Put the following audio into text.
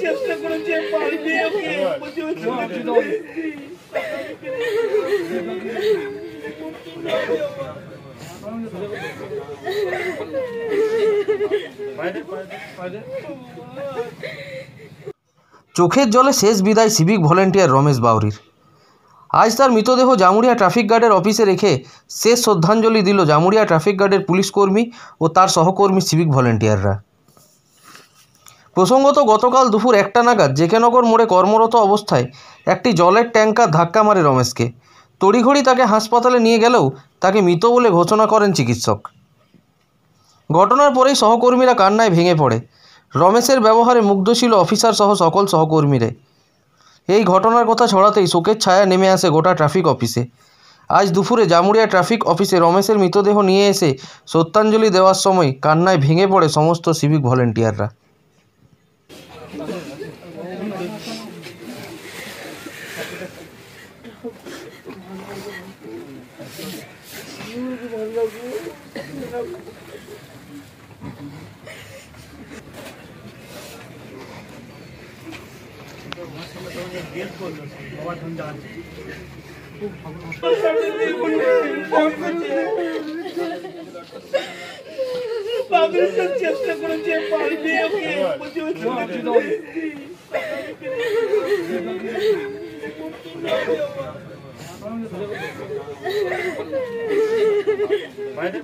চেষ্টা করেছে পারবি চোখের জলে শেষ বিদায় সিভিক ভলেন্টিয়ার রমেশ বাউরির। আজ তার মৃতদেহ জামুরিয়া ট্রাফিক গার্ডের অফিসে রেখে শেষ শ্রদ্ধাঞ্জলি দিল জামুরিয়া ট্রাফিক গার্ডের পুলিশ কর্মী ও তার সহকর্মী সিভিক ভলেন্টিয়াররা। প্রসঙ্গত গতকাল দুপুর 1টা নাগাদ জেকেনগর মোড়ে কর্মরত অবস্থায় একটি জলের ট্যাঙ্কার ধাক্কা মারে রমেশকে। তড়িঘড়ি তাকে হাসপাতালে নিয়ে গেলেও তাকে মৃত বলে ঘোষণা করেন চিকিৎসক। ঘটনার পরেই সহকর্মীরা কান্নায় ভেঙে পড়ে। রমেশের ব্যবহারে মুগ্ধ ছিল অফিসার সহ সকল সহকর্মীরা। এই ঘটনার কথা ছড়াতেই শোকের ছায়া নেমে আসে গোটা ট্রাফিক অফিসে। আজ দুপুরে জামুরিয়া ট্রাফিক অফিসে রমেশের মৃতদেহ নিয়ে এসে শ্রদ্ধাঞ্জলি দেওয়ার সময় কান্নায় ভেঙে পড়ে সমস্ত সিভিক ভলেন্টিয়াররা। চেষ্টা করেছে পারবি বাইরে